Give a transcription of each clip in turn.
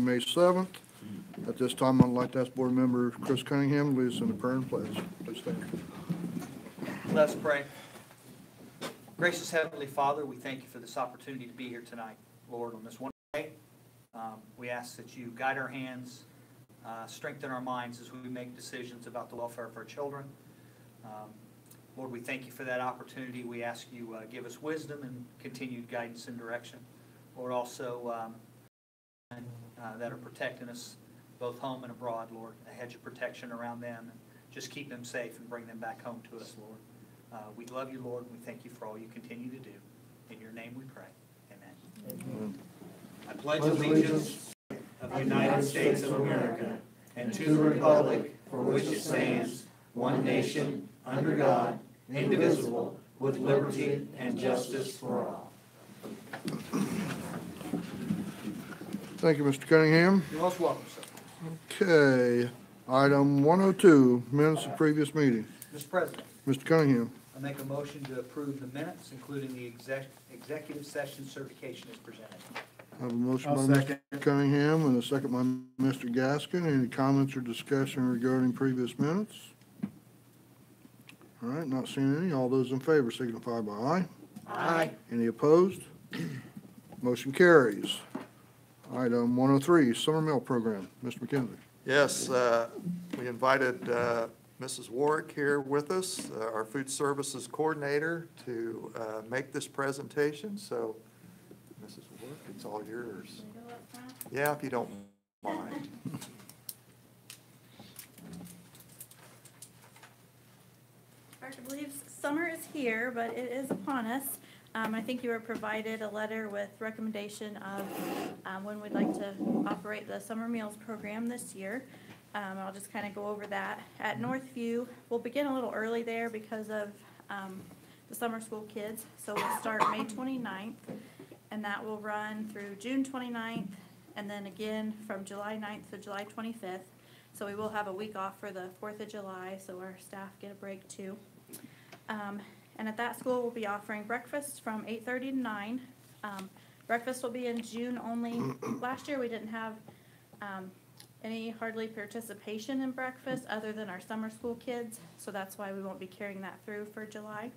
May 7th. At this time, I'd like to ask Board Member Chris Cunningham to lead us in the prayer and pledge. Please stand. Let us pray. Gracious Heavenly Father, we thank you for this opportunity to be here tonight, Lord, on this one day. We ask that you guide our hands, strengthen our minds as we make decisions about the welfare of our children. Lord, we thank you for that opportunity. We ask you give us wisdom and continued guidance and direction. Lord, also that are protecting us both home and abroad, Lord, a hedge of protection around them. And just keep them safe and bring them back home to us, Lord. We love you, Lord, and we thank you for all you continue to do. In your name we pray. Amen. Amen. I pledge allegiance of the United States of America and to the republic for which it stands, one nation, under God, indivisible, with liberty and justice for all. Thank you, Mr. Cunningham. You're most welcome, sir. Okay, item 102, minutes of previous meeting. Mr. President, Mr. Cunningham. I make a motion to approve the minutes, including the executive session certification as presented. I have a motion by Mr. Cunningham and a second by Mr. Gaskin. Any comments or discussion regarding previous minutes? All right, not seeing any. All those in favor signify by aye. Aye. Any opposed? Motion carries. Item 103, summer meal program. Mr. McKenzie. Yes, we invited Mrs. Warwick here with us, our food services coordinator, to make this presentation. So, Mrs. Warwick, it's all yours. Yeah, if you don't mind. Hard to believe summer is here, but it is upon us. I think you were provided a letter with recommendation of when we'd like to operate the summer meals program this year. I'll just kind of go over that. At Northview, we'll begin a little early there because of the summer school kids. So we'll start May 29th, and that will run through June 29th, and then again from July 9th to July 25th. So we will have a week off for the 4th of July, so our staff get a break too. And at that school, we'll be offering breakfast from 8:30 to 9. Breakfast will be in June only. Last year, we didn't have any hardly participation in breakfast other than our summer school kids, so that's why we won't be carrying that through for July.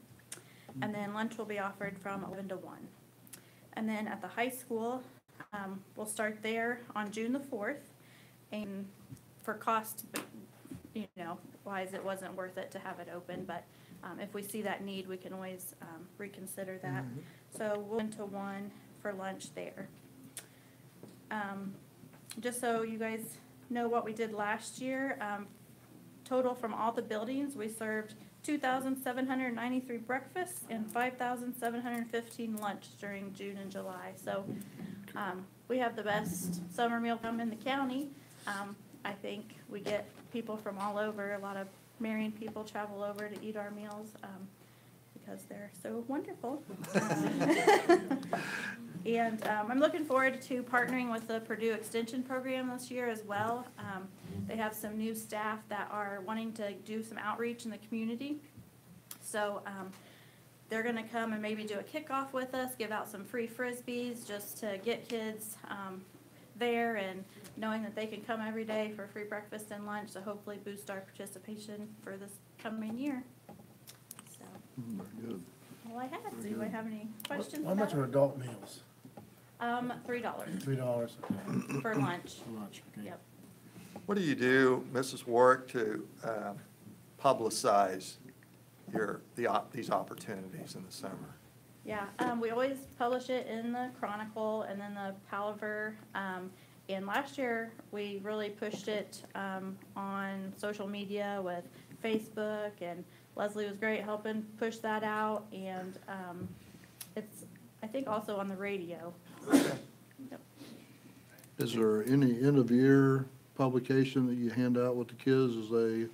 And then lunch will be offered from 11 to 1. And then at the high school, we'll start there on June the 4th. And for cost, wise, it wasn't worth it to have it open, but if we see that need, we can always reconsider that. So we'll go into 1 for lunch there. Just so you guys know what we did last year, total from all the buildings, we served 2,793 breakfasts and 5,715 lunch during June and July. So we have the best summer meal come in the county. I think we get people from all over. A lot of Marion people travel over to eat our meals because they're so wonderful. And I'm looking forward to partnering with the Purdue Extension Program this year as well. They have some new staff that are wanting to do some outreach in the community. So they're going to come and maybe do a kickoff with us, give out some free Frisbees just to get kids there, and knowing that they can come every day for free breakfast and lunch to hopefully boost our participation for this coming year. So, Very good. all I had. Do you have any questions? How much are adult meals? $3 $3 okay. for lunch. For lunch, okay. Yep. What do you do, Mrs. Warwick, to publicize these opportunities in the summer? Yeah, we always publish it in the Chronicle and then the Palaver. And last year, we really pushed it on social media with Facebook, and Leslie was great helping push that out. And it's, I think, also on the radio. Yep. Is there any end-of-year publication that you hand out with the kids as they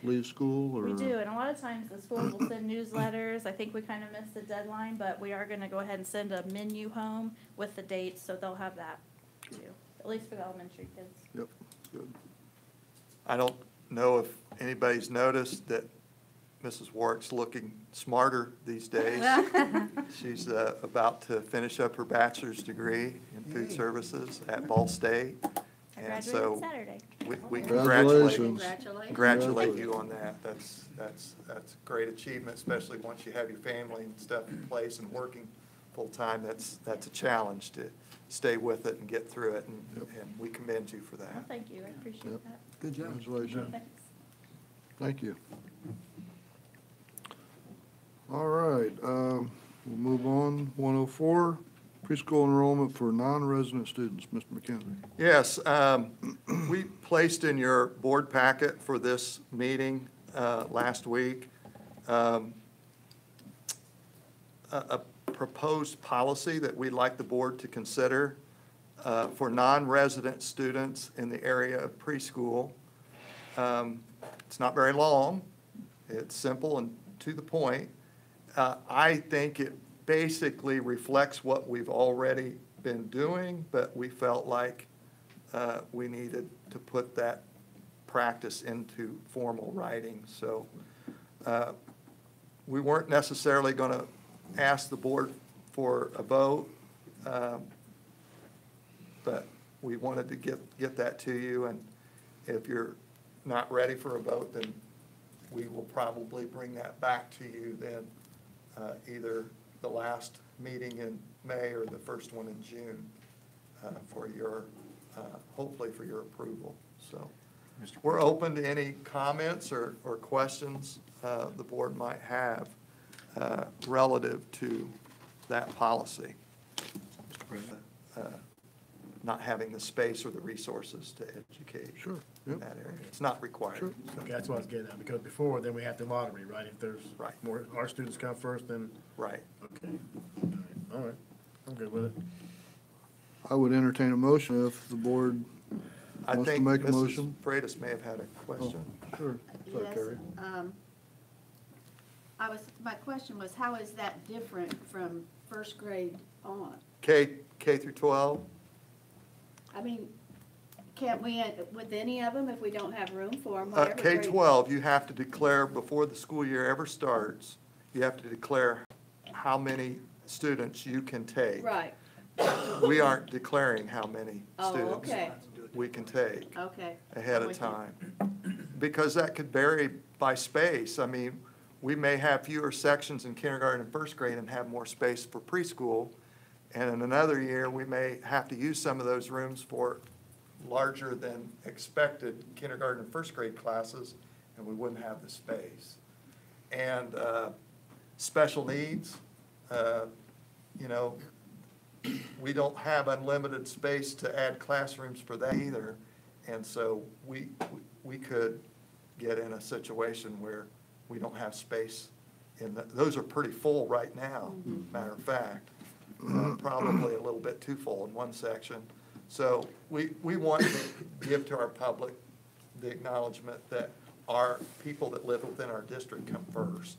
leave school? Or? We do, and a lot of times the schools will send newsletters. I think we kind of missed the deadline, but we are going to go ahead and send a menu home with the dates, so they'll have that too, at least for the elementary kids. Yep, good. I don't know if anybody's noticed that Mrs. Warwick's looking smarter these days. She's about to finish up her bachelor's degree in food services at Ball State. I And graduated so Saturday. we Congratulations. congratulate you on that. That's a great achievement, especially once you have your family and stuff in place and working full-time. That's a challenge to stay with it and get through it, and we commend you for Well, that. thank you, I appreciate Yep. that. Good job. Congratulations. Thanks. Thank you. All right, we'll move on. 104, preschool enrollment for non-resident students. Mr. McKenzie. Yes, we placed in your board packet for this meeting last week a proposed policy that we'd like the board to consider for non-resident students in the area of preschool. It's not very long. It's simple and to the point. I think it basically reflects what we've already been doing, but we felt like we needed to put that practice into formal writing. So we weren't necessarily going to ask the board for a vote, but we wanted to get that to you. And if you're not ready for a vote, then we will probably bring that back to you then, either the last meeting in May or the first one in June for your, hopefully for your approval. So we're open to any comments or questions the board might have relative to that policy. Not having the space or the resources to educate Sure, in yep. that area. It's not required. Sure. So, Okay, that's what I was getting at, because before, then we have to lottery, right? If there's Right. more, our students come first, then, Right. okay. All right, I'm good with it. I would entertain a motion if the board I wants to think make a Mrs. motion. Freitas may have had a question. Sure. Sorry, Yes, Terry. my question was, how is that different from first grade on? K through 12? I mean, can't we, with any of them, if we don't have room for them, whatever grade? K-12, you have to declare before the school year ever starts, you have to declare how many students you can take. Right, We aren't declaring how many oh, students okay, we can take okay. ahead I'm of with you. time. Because that could vary by space. I mean, we may have fewer sections in kindergarten and first grade and have more space for preschool. And in another year, we may have to use some of those rooms for larger than expected kindergarten and first grade classes, and we wouldn't have the space. And special needs, you know, we don't have unlimited space to add classrooms for that either. And so we could get in a situation where we don't have space those are pretty full right now, matter of fact. Probably a little bit too full in one section. So we want to give to our public the acknowledgement that our people that live within our district come first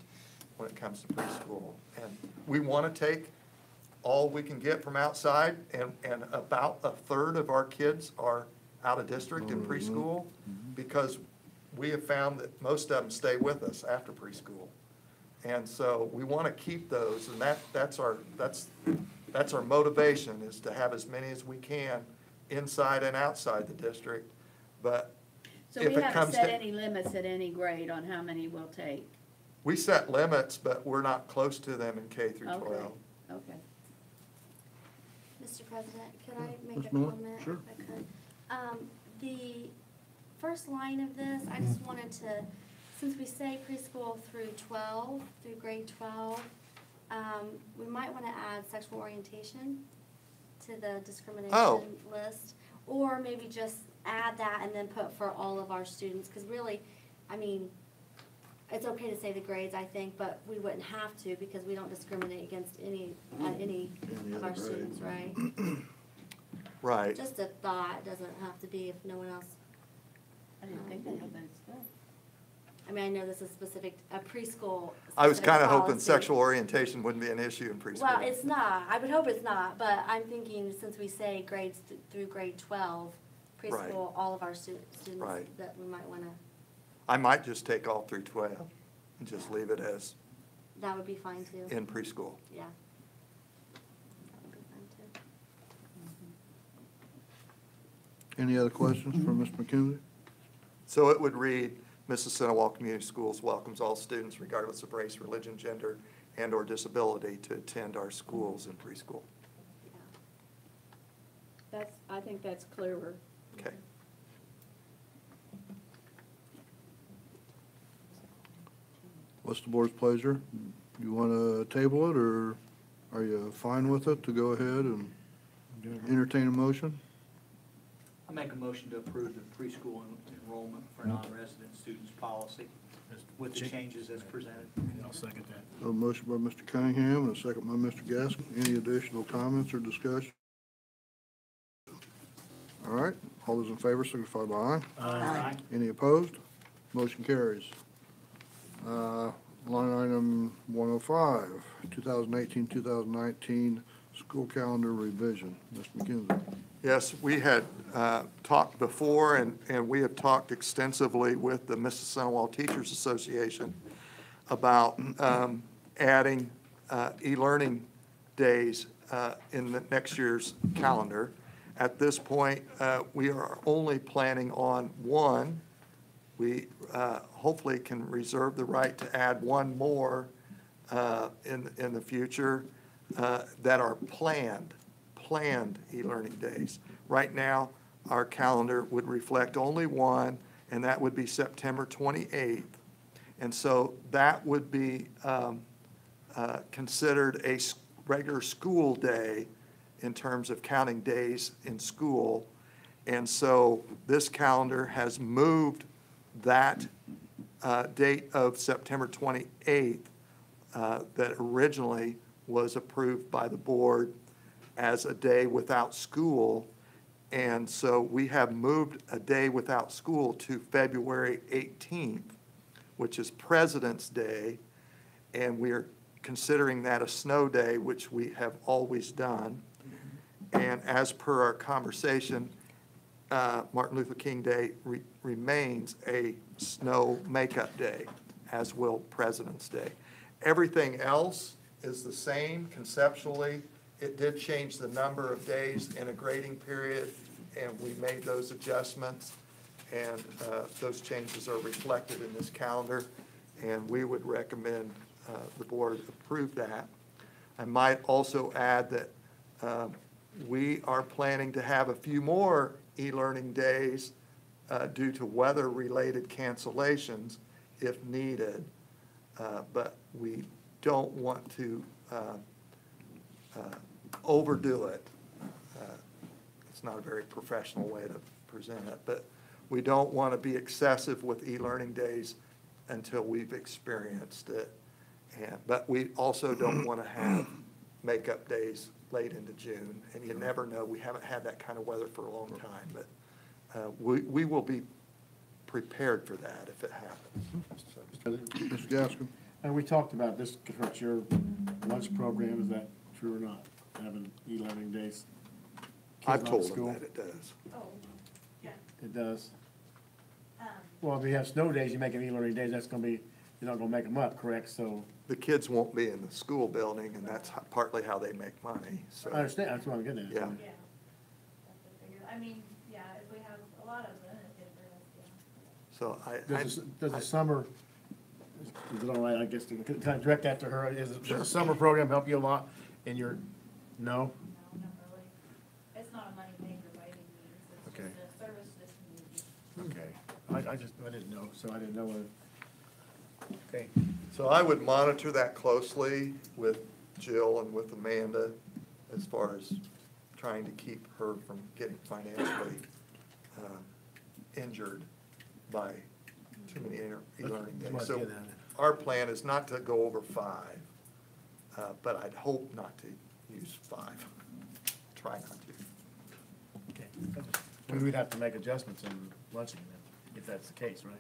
when it comes to preschool. And we want to take all we can get from outside, and about a third of our kids are out of district in preschool, because we have found that most of them stay with us after preschool. And so we want to keep those, and that's our motivation, is to have as many as we can inside and outside the district. But So if we it haven't comes set to, any limits at any grade on how many we'll take? we set limits, but we're not close to them in K through 12. Okay, okay. Mr. President, could I make Ms. a Miller? comment? Sure. If I could? The first line of this, I just wanted to, since we say preschool through 12, through grade 12, we might want to add sexual orientation to the discrimination Oh. list. Or maybe just add that and then put for all of our students, because really, I mean, it's okay to say the grades, I think, but we wouldn't have to, because we don't discriminate against any Any of other our grade. students, right? Right. Just a thought, doesn't have to be if no one else. I didn't think that, but it's good. I mean, I know this is specific, a preschool. I was specific kind of hoping policy. sexual orientation wouldn't be an issue in preschool. Well, it's not, I would hope it's not, but I'm thinking since we say grades through grade 12, Right. preschool, all of our students, Right. that we might wanna, I might just take all through 12 and just leave it as that would be fine too, in preschool. yeah. That would be fine too. Any other questions for Mr. McKenzie? So it would read, Mississinewa Community Schools welcomes all students regardless of race, religion, gender, and/or disability to attend our schools in preschool. I think that's clearer. Okay. What's the board's pleasure? You want to table it, or are you fine with it to go ahead and entertain a motion? I make a motion to approve the preschool enrollment for non-resident students policy with the changes as presented. I'll second that. A motion by Mr. Cunningham and a second by Mr. Gaskin. Any additional comments or discussion? All right, all those in favor signify by aye. Aye. Any opposed? Motion carries. Line item 105, 2018-2019 school calendar revision. Mr. McKenzie. Yes, we had talked before, and we have talked extensively with the Mississinewa Teachers Association about adding e-learning days in the next year's calendar. At this point, we are only planning on one. We hopefully can reserve the right to add one more in the future that are planned e-learning days. Right now, our calendar would reflect only one, and that would be September 28th. And so that would be considered a regular school day in terms of counting days in school. And so this calendar has moved that date of September 28th that originally was approved by the board as a day without school. And so we have moved a day without school to February 18th, which is President's Day. And we are considering that a snow day, which we have always done. And as per our conversation, Martin Luther King Day remains a snow makeup day, as will President's Day. Everything else is the same conceptually. It did change the number of days in a grading period, and we made those adjustments, and those changes are reflected in this calendar, and we would recommend the board approve that. I might also add that we are planning to have a few more e-learning days due to weather-related cancellations if needed, but we don't want to overdo it. It's not a very professional way to present it, but we don't want to be excessive with e-learning days until we've experienced it. But we also don't want to have makeup days late into June, and you never know. We haven't had that kind of weather for a long time, but we will be prepared for that if it happens. Mr. Gaskin. And we talked about this, hurt your lunch program, is that true or not? Having e-learning days? I've Kids not at told them school? that it does. Oh, yeah. It does. Well, if you have snow days, you make them e-learning days, that's gonna be, you're not gonna make them up, correct? So, The kids won't be in the school building, and that's partly how they make money, so. I understand, that's what I'm getting at. Yeah. Yeah. I mean, yeah, if we have a lot of them, it's good for us, yeah. So Does the summer, is it all right, I guess, to kind of direct that to her, does the summer program help you a lot in your, no? No, not really. It's not a money maker by any means. It's Okay. just a service to this community. Okay, I didn't know, so I didn't know whether, okay. So I would monitor that closely with Jill and with Amanda as far as trying to keep her from getting financially injured by too many e-learning That's days. what I So get at. our plan is not to go over 5, but I'd hope not to use 5. Try not to. Okay. We would have to make adjustments in lunching then, if that's the case, right?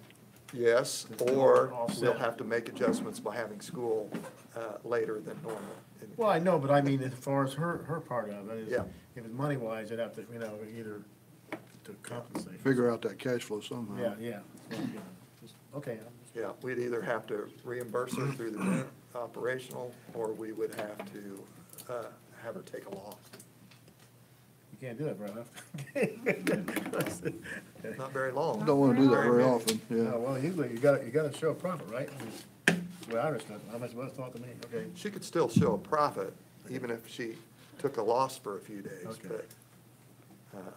Yes, It's or offset. we'll have to make adjustments by having school later than normal. Well, I know, but I mean, as far as her part of it, is Yeah. if it's money-wise, you'd have to, either to compensate. Figure out that cash flow somehow. Yeah. Okay. Yeah, we'd either have to reimburse her through the operational, or we would have to have her take a loss. can't do that very often. Not very long. Don't wanna do that very often, yeah. Well, usually you gotta show a profit, right? That's the way I understand it. How much was taught to me, okay. She could still show a profit, even if she took a loss for a few days, Okay. but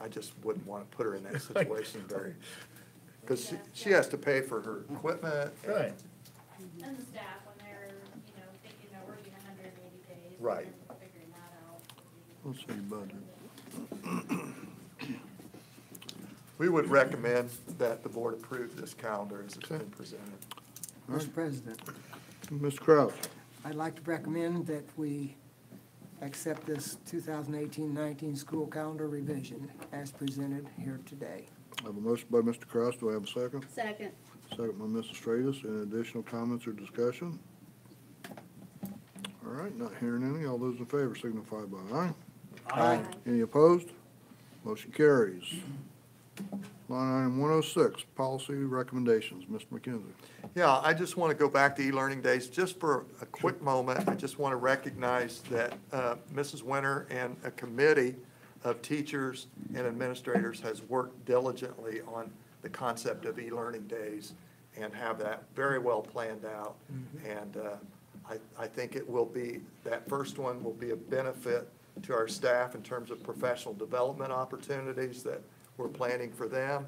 I just wouldn't want to put her in that situation very, because she has to pay for her equipment. Right. And the staff, when they're, thinking they're working 180 days. Right. And figuring that out. Let's see budget. We would recommend that the board approve this calendar as it's been presented. Mr. President, Mr. Kraus, I'd like to recommend that we accept this 2018-19 school calendar revision as presented here today. I have a motion by Mr. Kraus. Do I have a second? Second. Second by Mrs. Stratus. Any additional comments or discussion? All right, not hearing any. All those in favor signify by aye. Aye. Any opposed? Motion carries. Line item 106, policy recommendations. Mr. McKenzie. Yeah, I just want to go back to e-learning days just for a quick moment. I just want to recognize that Mrs. Winter and a committee of teachers and administrators has worked diligently on the concept of e-learning days and have that very well planned out. And I think it will be, that first one will be a benefit to our staff in terms of professional development opportunities that we're planning for them.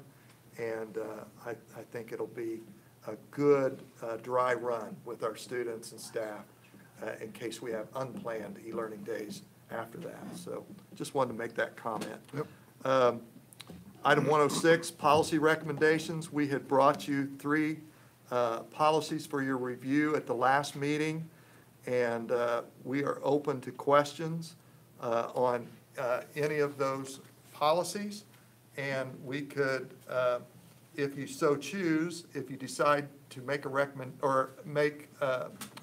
And I think it'll be a good dry run with our students and staff in case we have unplanned e-learning days after that. So just wanted to make that comment. Yep. Item 106, policy recommendations. We had brought you 3 policies for your review at the last meeting, and we are open to questions on any of those policies. And we could, if you so choose, if you decide to make a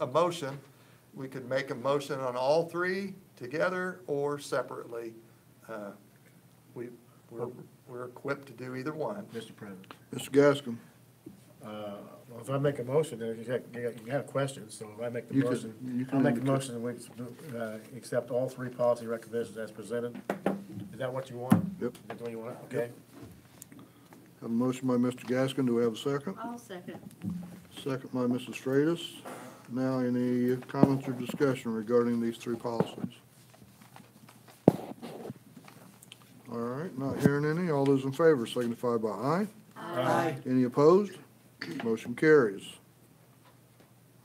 motion, we could make a motion on all 3 together or separately. We're equipped to do either one. Mr. President. Mr. Gaskin. Well, if I make a motion, then you have questions, so if I make the You could- motion, you can I'll make a indicate. motion that we accept all 3 policy recommendations as presented. Is that what you want? Yep. That's what you want, okay? Have a motion by Mr. Gaskin. Do we have a second? I'll second. Second by Mrs. Stratus. Now, any comments or discussion regarding these 3 policies? All right, not hearing any. All those in favor signify by aye. Aye. Any opposed? Motion carries.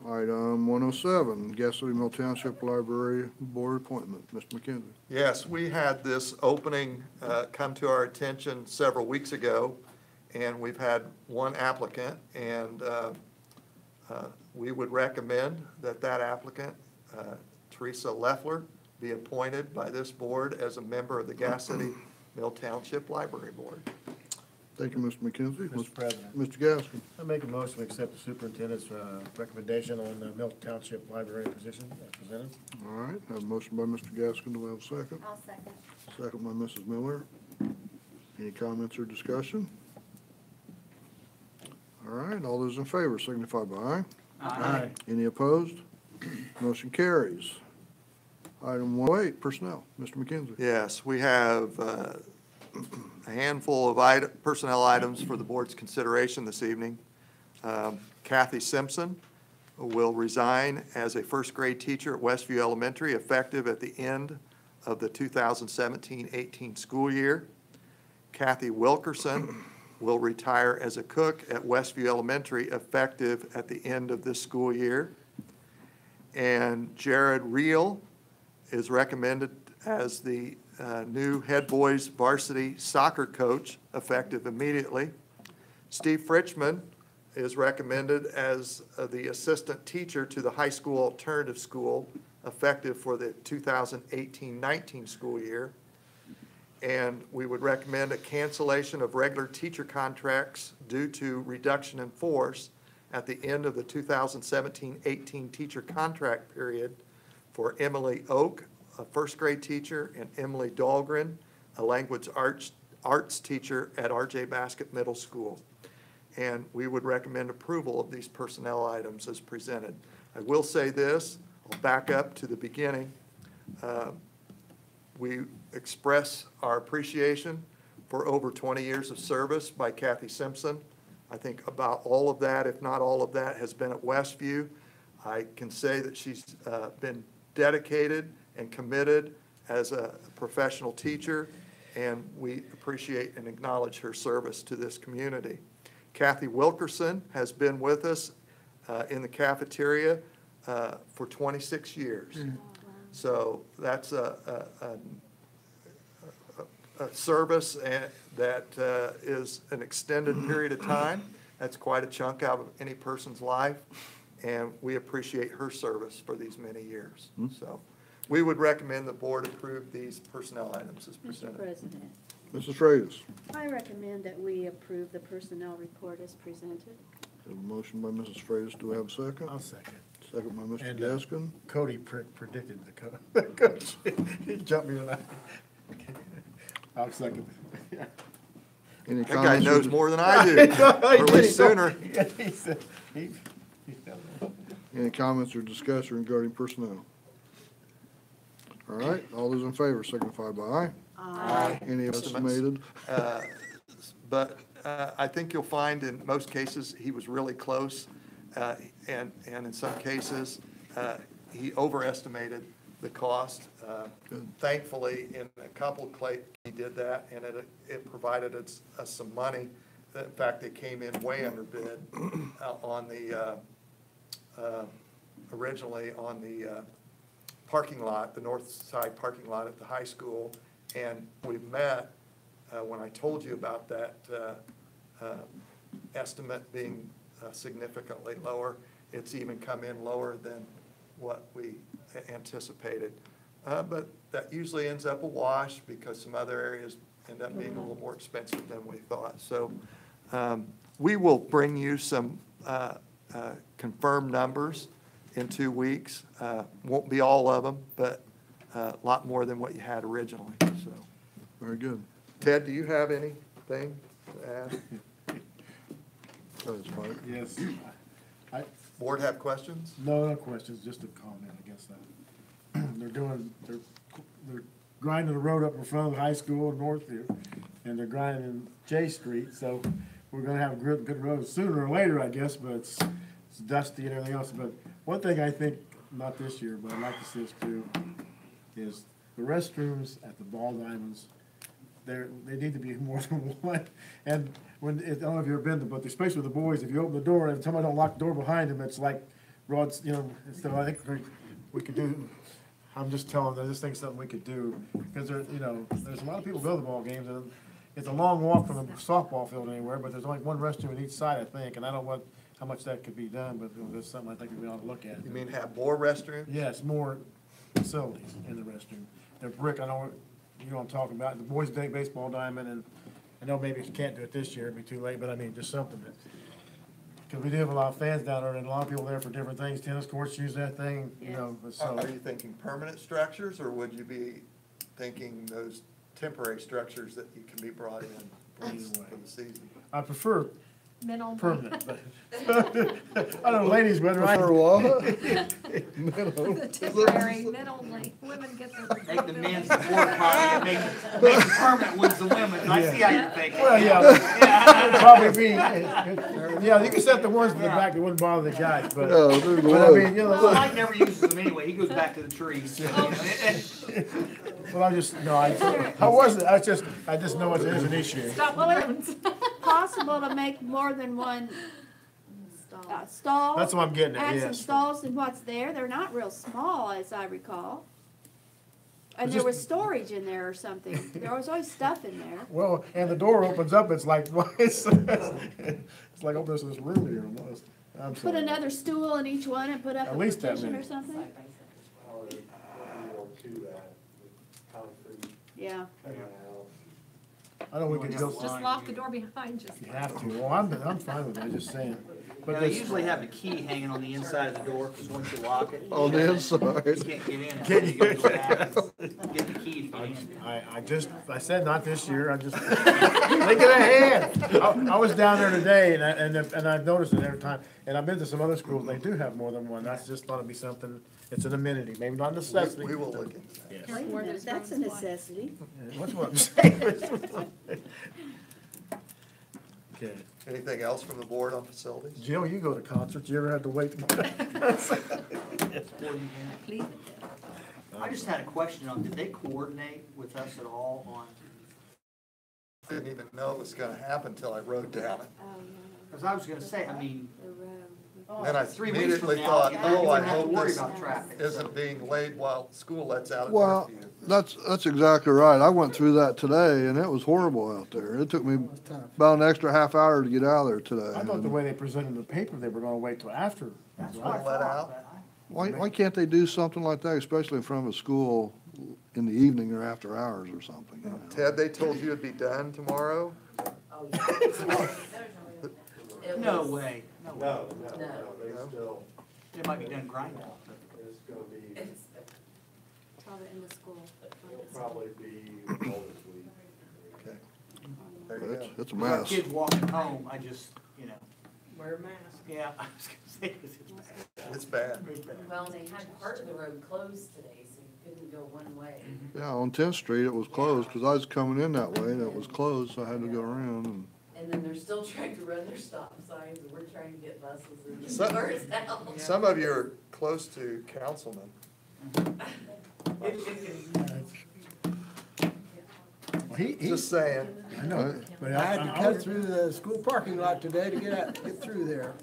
Item 107, Gastonia Mill Township Library Board appointment. Mr. McKenzie. Yes, we had this opening come to our attention several weeks ago, and we've had 1 applicant, and we would recommend that applicant, Teresa Leffler, be appointed by this board as a member of the Gastonia Mill Township Library Board. Thank you, Mr. McKenzie. Mr. President. Mr. Gaskin. I make a motion to accept the superintendent's recommendation on the Milton Township Library position as presented. All right, have a motion by Mr. Gaskin. Do we have a second? I'll second. Second by Mrs. Miller. Any comments or discussion? All right, all those in favor signify by aye. Aye. Any opposed? Motion carries. Item 108, personnel. Mr. McKenzie. Yes, we have a handful of personnel items for the board's consideration this evening. Kathy Simpson will resign as a first grade teacher at Westview Elementary effective at the end of the 2017-18 school year. Kathy Wilkerson will retire as a cook at Westview Elementary effective at the end of this school year. And Jared Reel is recommended as the new head boys varsity soccer coach effective immediately. Steve Fritchman is recommended as the assistant teacher to the high school alternative school effective for the 2018-19 school year. And we would recommend a cancellation of regular teacher contracts due to reduction in force at the end of the 2017-18 teacher contract period for Emily Oak, a first grade teacher, and Emily Dahlgren, a language arts teacher at RJ Basket Middle School. And we would recommend approval of these personnel items as presented. I will say this, I'll back up to the beginning. We express our appreciation for over 20 years of service by Kathy Simpson. I think about all of that, if not all of that, has been at Westview. I can say that she's been dedicated and committed as a professional teacher, and we appreciate and acknowledge her service to this community. Kathy Wilkerson has been with us in the cafeteria for 26 years. So that's a service that is an extended period of time. That's quite a chunk out of any person's life, and we appreciate her service for these many years. So we would recommend the board approve these personnel items as Mr. presented. President, Mrs. Freitas. I recommend that we approve the personnel report as presented. Have a motion by Mrs. Freitas. Do we have a second? I'll second. Second by Mr. And, Gaskin. Cody predicted the coach. He jumped me tonight. I'll second. Any That guy comments or knows dis- more than I do, or at least sooner. He said, Any comments or discussion regarding personnel? All right, all those in favor signify by aye. Aye. Any estimated? But I think you'll find in most cases, he was really close, and in some cases, he overestimated the cost. Thankfully, in a couple of cases, he did that, and it provided us some money. In fact, they came in way under bid on the, originally on the parking lot, the north side parking lot at the high school, and we met when I told you about that estimate being significantly lower. It's even come in lower than what we anticipated. But that usually ends up a wash because some other areas end up being a little more expensive than we thought. So we will bring you some confirmed numbers in 2 weeks. Won't be all of them, but a lot more than what you had originally, so. Very good. Ted, do you have anything to add? That's fine. yes. I, Board have questions? no questions, just a comment, I guess that. They're grinding the road up in front of the high school in Northview, and they're grinding J Street, so we're gonna have a good road sooner or later, I guess, but it's dusty and everything else. But one thing I think, not this year, but I'd like to see us do, is the restrooms at the Ball Diamonds, they need to be more than one. And when, I don't know if you've ever been to, but especially with the boys, if you open the door and somebody don't lock the door behind them, it's like rods, so I think we could do, I'm just telling them, this thing's something we could do, because there's a lot of people go to the ball games, and it's a long walk from the softball field anywhere, but there's only one restroom on each side, I think, and I don't know how much that could be done, but that's something I think we ought to look at. You mean have more restrooms? Yes, more facilities in the restroom. The brick, I know, you know what I'm talking about, the boys' day baseball diamond, and I know maybe you can't do it this year, it'd be too late, but I mean, just something that, because we do have a lot of fans down there, and a lot of people there for different things, tennis courts use that thing, so. Are you thinking permanent structures, or would you be thinking those temporary structures that you can be brought in for the season? I prefer Men only. permanent, but, I don't know, ladies, whether Prefer what? The temporary, men only. Women get their. Make the men's the porta potty and make the permanent ones the women. I see how you're thinking. well, yeah, it'd probably be, yeah, you can set the ones in the back that wouldn't bother the guys, but, No, there's but I one. mean, Well, Mike never uses them anyway. He goes back to the trees. well, I just, no, I wasn't, I just know it is an issue. Stop the women's. Possible to make more than one stall? That's what I'm getting at, Add some yes. stalls in what's there. They're not real small, as I recall. And It's there was just- storage in there or something. There was always stuff in there. Well, and the door opens up, it's like, it's like opening this room here almost. I'm Put sorry. another stool in each one and put up At a least that partition many. or something? Yeah. I know we could Just- go, Just lock the door behind you. you have to, well, I'm fine with it, I'm just saying. But Yeah, they this- usually have the key hanging on the inside of the door, because once you lock it. On the inside. You can't get in. until you go back and get the key to get in. I said not this year, I just, thinking ahead. I was down there today, and I've noticed it every time, and I've been to some other schools, they do have more than one, that's just thought it'd be something, It's an amenity, maybe not a necessity. We will look into that. Yes. Wait a Where minute, there's that's a room to play. necessity. That's what I'm saying. Okay. Anything else from the board on facilities? Jill, you go to concerts, you ever had to wait? Please. I just had a question on, did they coordinate with us at all on, Didn't even know it was gonna happen until I wrote down it. because I was gonna say, I mean, Then I 3 weeks from immediately now, thought, you oh, I wouldn't have to hope worry this about traffic. isn't being laid while school lets out at Well, curfew. that's exactly right. I went through that today, and it was horrible out there. It took me It's tough. about an extra half hour to get out of there today. I thought the way they presented the paper, they were gonna wait till after. That's what I Let thought, out. but Why can't they do something like that, especially in front of a school in the evening or after hours or something? You know? Ted, they told you it'd be done tomorrow? no way, no way. No. It might be done grinding. It's gonna be, Probably in the school. it'll probably be all this week. Okay. There you go. It's a With our mess. kids walking home, I just, you know, Wear a mask. yeah, I was gonna say, this is bad. It's bad. It's bad. Well, they had part of the road closed today, so you couldn't go one way. Yeah, on 10th Street, it was closed, because I was coming in that way, and it was closed, so I had to go around, and And then they're still trying to run their stop signs, and we're trying to get buses and Some- cars out. Some of you are close to councilmen. Well, he, Just saying. I know, but I had to I cut was- through the school parking lot today to get through there.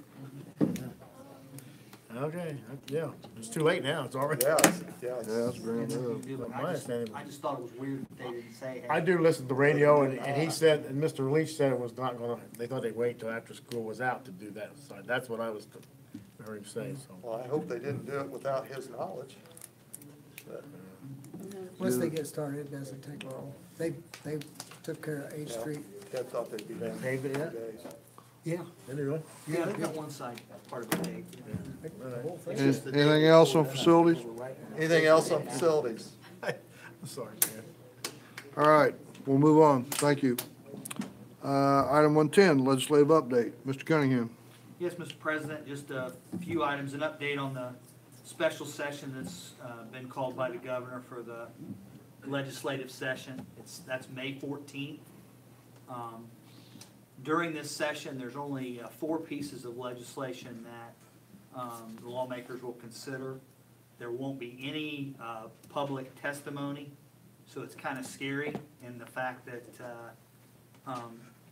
Okay, yeah, it's too late now, it's already. Yeah, yeah, it's grand You up. do, but My I just understanding- I just thought it was weird that they didn't say, hey. I do listen to the radio, and he said, and Mr. Leach said it was not gonna, they thought they'd wait till after school was out to do that, so that's what I was, heard him say, so. Well, I hope they didn't do it without his knowledge. But, Once they get started, it doesn't take long. They took care of 8th yeah, Street. Ted thought they'd be done in Paved it 2 yet? days. Yeah. Anyway. Yeah, they've got one side part of it paved. The whole thing. Anything else on facilities? Anything else on facilities? Sorry, Ted. All right, we'll move on. Thank you. Item 110, legislative update. Mr. Cunningham. Yes, Mr. President, just a few items, an update on the special session that's been called by the governor for the legislative session. That's May 14th. During this session, there's only 4 pieces of legislation that the lawmakers will consider. There won't be any public testimony, so it's kind of scary in the fact that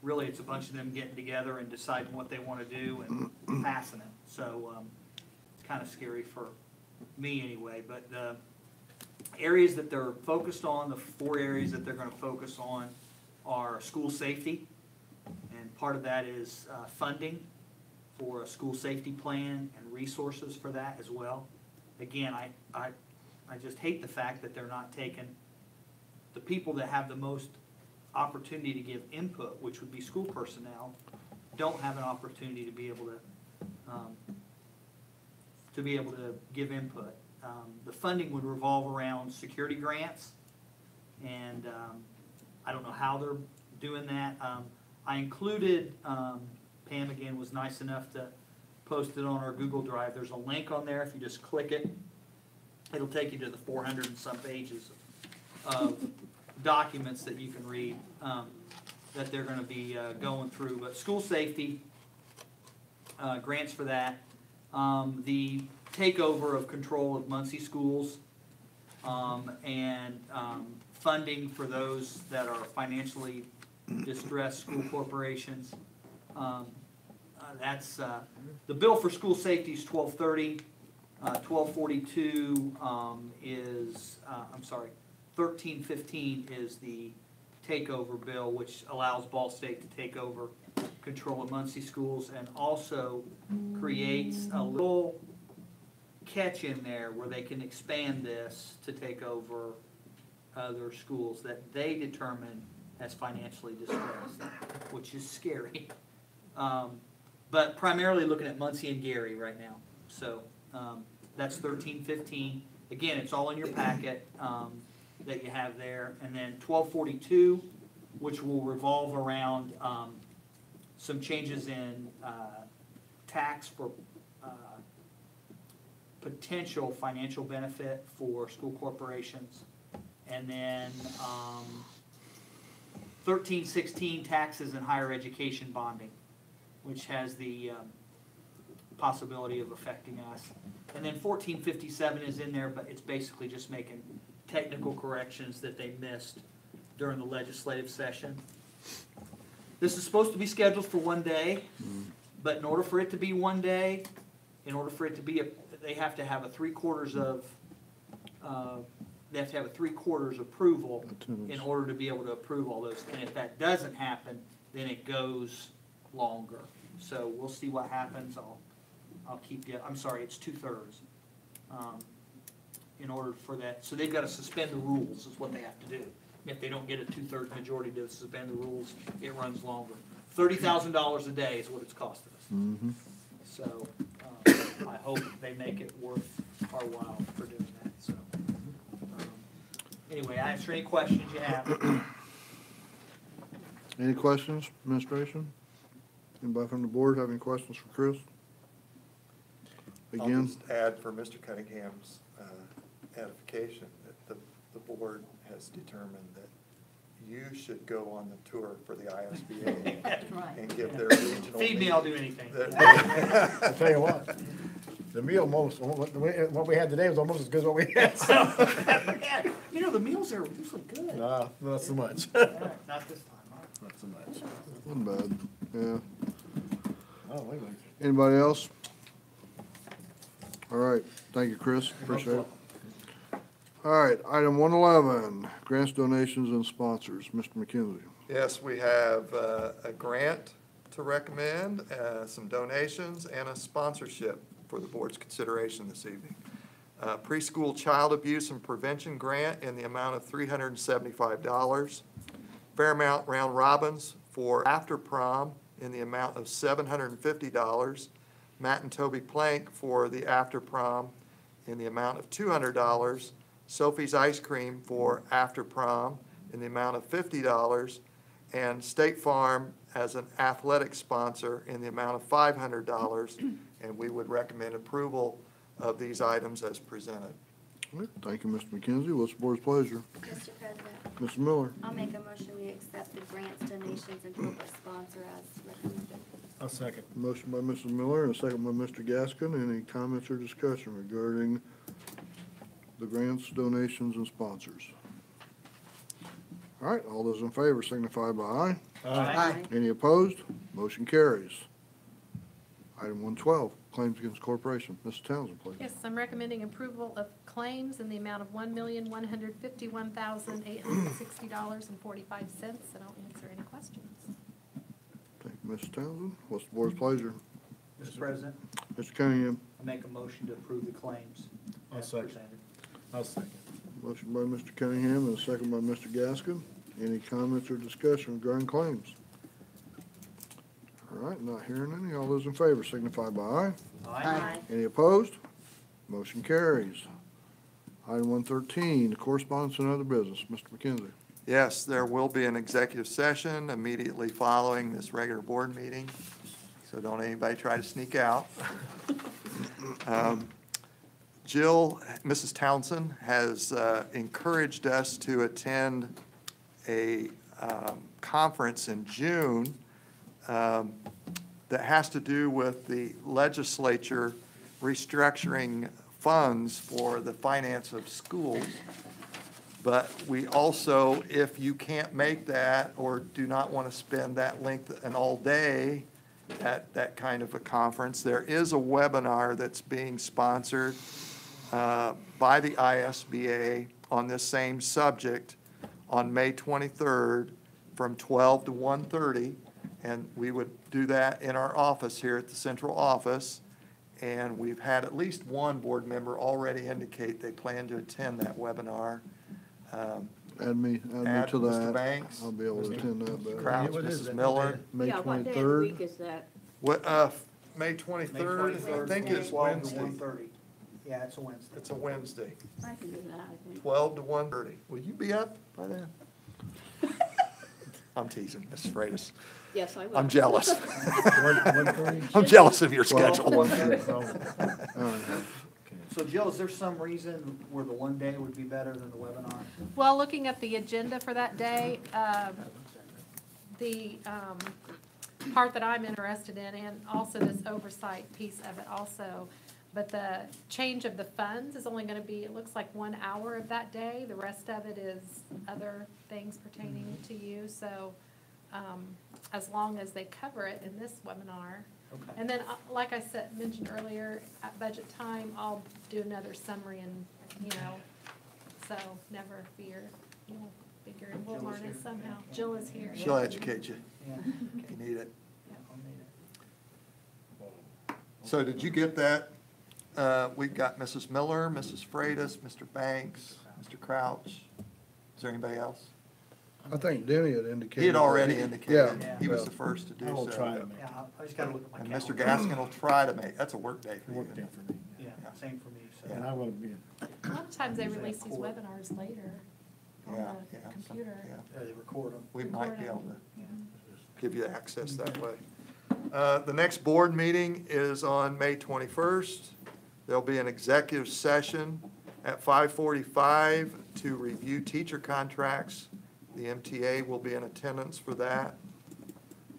really it's a bunch of them getting together and deciding what they want to do and passing it. So it's kind of scary for me anyway. But the areas that they're focused on, the 4 areas that they're going to focus on are school safety. And part of that is funding for a school safety plan and resources for that as well. Again, I just hate the fact that they're not taking the people that have the most opportunity to give input, which would be school personnel, don't have an opportunity to be able to give input. The funding would revolve around security grants, and I don't know how they're doing that. I included, Pam again was nice enough to post it on our Google Drive. There's a link on there. If you just click it, it'll take you to the 400 and some pages of documents that you can read that they're going to be going through. But school safety, grants for that, the takeover of control of Muncie schools, and funding for those that are financially distressed school corporations. That's the bill for school safety is 1230. 1242 is, 1315 is the takeover bill, which allows Ball State to take over control of Muncie schools, and also creates a little catch in there where they can expand this to take over other schools that they determine as financially distressed, which is scary. But primarily looking at Muncie and Gary right now. So that's 1315. Again, it's all in your packet that you have there. And then 1242, which will revolve around some changes in tax for potential financial benefit for school corporations. And then 1316, taxes and higher education bonding, which has the possibility of affecting us. And then 1457 is in there, but it's basically just making technical corrections that they missed during the legislative session. This is supposed to be scheduled for one day, but in order for it to be one day, in order for it to be they have to have a 3/4 of they have to have a 3/4 approval in order to be able to approve all those. And if that doesn't happen, then it goes longer. So we'll see what happens. I'll keep you. I'm sorry, it's 2/3. In order for that, so they've got to suspend the rules is what they have to do. If they don't get a 2/3 majority to suspend the rules, it runs longer. $30,000 a day is what it's costing us. Mm-hmm. So I hope they make it worth our while for doing that. So anyway, answer any questions you have. Any questions, administration? Anybody from the board have any questions for Chris? I'll Again, just add for Mr. Cunningham's edification that the board has determined that you should go on the tour for the ISBA Right. and give their regional. Feed me, I'll do anything. I'll tell you what, the meal what we had today was almost as good as what we had. You know, the meals are usually good. Nah, not so much. Not this time, huh? Not so much. wasn't bad, yeah. Oh, wait a minute. Anybody else? All right, thank you, Chris, appreciate it. All right, item 111, grants, donations, and sponsors. Mr. McKenzie. Yes, we have a grant to recommend, some donations, and a sponsorship for the board's consideration this evening. Preschool Child Abuse and Prevention Grant in the amount of $375. Fairmount Round Robins for After Prom in the amount of $750. Matt and Toby Plank for the After Prom in the amount of $200. Sophie's Ice Cream for After Prom in the amount of $50. And State Farm as an athletic sponsor in the amount of $500. And we would recommend approval of these items as presented. All right, thank you, Mr. McKenzie. What's the board's pleasure? Mr. President, Mr. Miller. I'll make a motion we accept the grants, donations, and corporate sponsor as recommended. I'll second. Motion by Mrs. Miller and a second by Mr. Gaskin. Any comments or discussion regarding the grants, donations, and sponsors? All right, all those in favor signify by aye. Aye. Any opposed? Motion carries. Item 112, claims against corporation. Mrs. Townsend, please. Yes, I'm recommending approval of claims in the amount of $1,151,860.45, and I'll answer any questions. Thank you, Mrs. Townsend. What's the board's pleasure? Mr. President, Mr. Cunningham. I make a motion to approve the claims I'll as second. presented. I'll second. Motion by Mr. Cunningham and a second by Mr. Gaskin. Any comments or discussion regarding claims? All right, not hearing any. All those in favor signify by aye. Aye. Any opposed? Motion carries. Item 113, correspondence and other business. Mr. McKenzie. Yes, there will be an executive session immediately following this regular board meeting, so don't anybody try to sneak out. Jill, Mrs. Townsend, has encouraged us to attend a conference in June that has to do with the legislature restructuring funds for the finance of schools. But we also, if you can't make that or do not want to spend that length and all day at that kind of a conference, there is a webinar that's being sponsored by the ISBA on this same subject on May 23rd from 12 to 1:30. And we would do that in our office here at the central office. And we've had at least one board member already indicate they plan to attend that webinar. Add me to Mr. that. Banks, I'll be able to attend that. better. Crouch, What is Mrs. it? Miller. May Yeah, what day of the 23rd. week is that? What, May 23rd, I think it's 12 to Wednesday. 1:30. Yeah, it's a Wednesday. It's a Wednesday, I can do that, I think. 12 to 1:30. Will you be up by then? I'm teasing, Mrs. Freitas. Yes, I will. I'm jealous. 1:30? I'm jealous of your 12 to schedule. 1:30. All right. So Jill, is there some reason where the one day would be better than the webinar? Well, looking at the agenda for that day, the part that I'm interested in, and also this oversight piece of it also, but the change of the funds is only gonna be, it looks like 1 hour of that day. The rest of it is other things pertaining to you, so as long as they cover it in this webinar. Okay. And then, like I said, mentioned earlier, at budget time, I'll do another summary and, so never fear. We'll figure it, we'll Jill is learn here. it somehow. Jill is here. She'll educate you Yeah. if you need it. Yeah, I'll need it. So did you get that? We've got Mrs. Miller, Mrs. Freitas, Mr. Banks, Mr. Crouch. Is there anybody else? I think Denny had indicated. He had already that indicated. Yeah. He was the first to do I so. will try to make Yeah, I just gotta look at my And calendar. Mr. Gaskin will try to make, that's a work day it for worked you. out for me. Yeah, same for me, so. And I will be, A lot of times they release these webinars later on Yeah, the yeah, computer. yeah. Yeah, they record them. We might be able to Yeah. give you access that way. The next board meeting is on May 21st. There'll be an executive session at 5:45 to review teacher contracts. The MTA will be in attendance for that.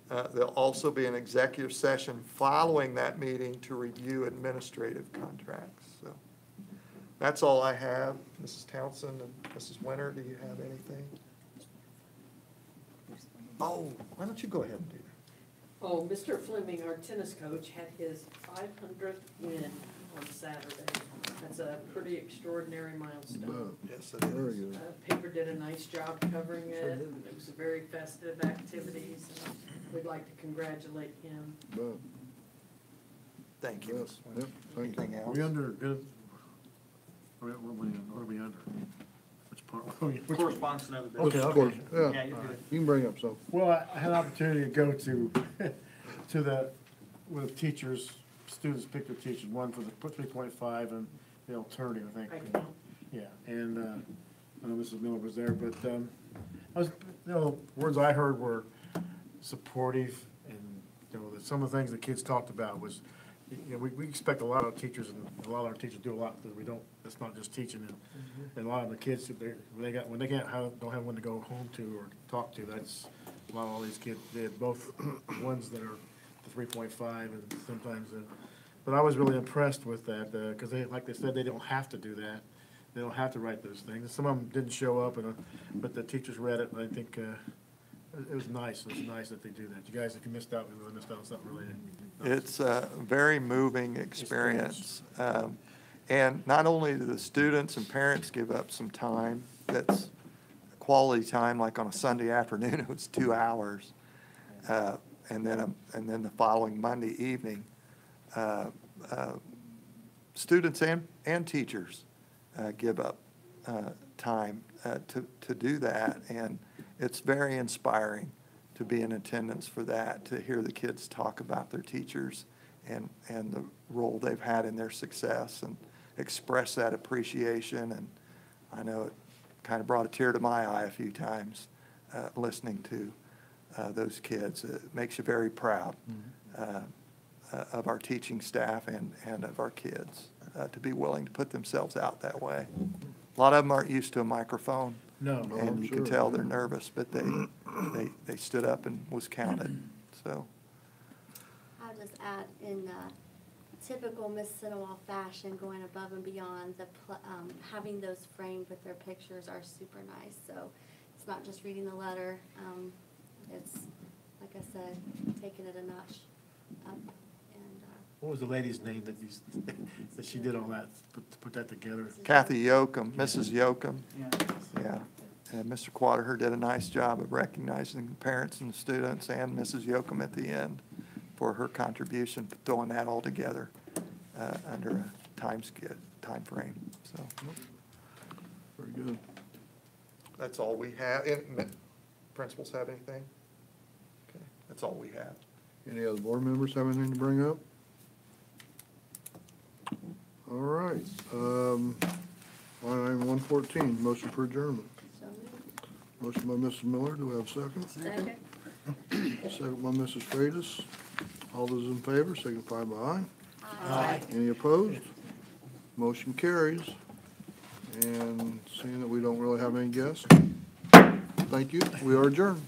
There'll also be an executive session following that meeting to review administrative contracts. So that's all I have. Mrs. Townsend and Mrs. Winter, do you have anything? Oh, why don't you go ahead and do that? Oh, Mr. Fleming, our tennis coach, had his 500th win on Saturday. That's a pretty extraordinary milestone. Yes, it Very is. good. Paper did a nice job covering it. It was a very festive activities. And we'd like to congratulate him. But, Thank you. yes, yep, thank you. Anything are else? we under good? What are we under? Which part? Which- Correspondence and other Okay, business. Of course, okay. Yeah, yeah, you're good. you can bring up some. Well, I had an opportunity to go to, with teachers, students picked their teachers, one for the 3.5 and the alternative, I I think. count. Yeah, and, I know Mrs. Miller was there, but, I was, words I heard were supportive, and, that some of the things the kids talked about was, we expect a lot of teachers, and a lot of our teachers do a lot, but we don't, it's not just teaching, and a lot of the kids, when they can't don't have one to go home to or talk to, that's, a lot of all these kids did, both ones that are the 3.5 and sometimes, but I was really impressed with that, because they, like they said, they don't have to do that. They don't have to write those things. Some of them didn't show up, but the teachers read it, and I think it was nice. It was nice that they do that. You guys, if you missed out, we really missed out on something really nice. It's a very moving experience. And not only do the students and parents give up some time, that's quality time, like on a Sunday afternoon, it was 2 hours. And then the following Monday evening, students and teachers give up time to do that. And it's very inspiring to be in attendance for that, to hear the kids talk about their teachers and the role they've had in their success and express that appreciation. And I know it kind of brought a tear to my eye a few times listening to those kids. It makes you very proud of our teaching staff and of our kids to be willing to put themselves out that way. A lot of them aren't used to a microphone. No, And you can sure. tell they're nervous, but they stood up and was counted, so. I'll just add, in typical Mississinewa fashion, going above and beyond, having those framed with their pictures are super nice. So it's not just reading the letter. It's, like I said, taking it a notch up. And What was the lady's name that she did all that, put that together? Kathy Yoakum, Mrs. Yoakum, Yeah. yeah. And Mr. Quaterher did a nice job of recognizing the parents and the students and Mrs. Yoakum at the end for her contribution, throwing that all together under a time frame, so. Very good. That's all we have. Principals have anything? Okay, that's all we have. Any other board members have anything to bring up? All right, line item 114, motion for adjournment. so Motion by Mrs. Miller, do we have a second? Second. Second by Mrs. Freitas. All those in favor signify by aye. Aye. Any opposed? Motion carries. And seeing that we don't really have any guests, thank you. We are adjourned.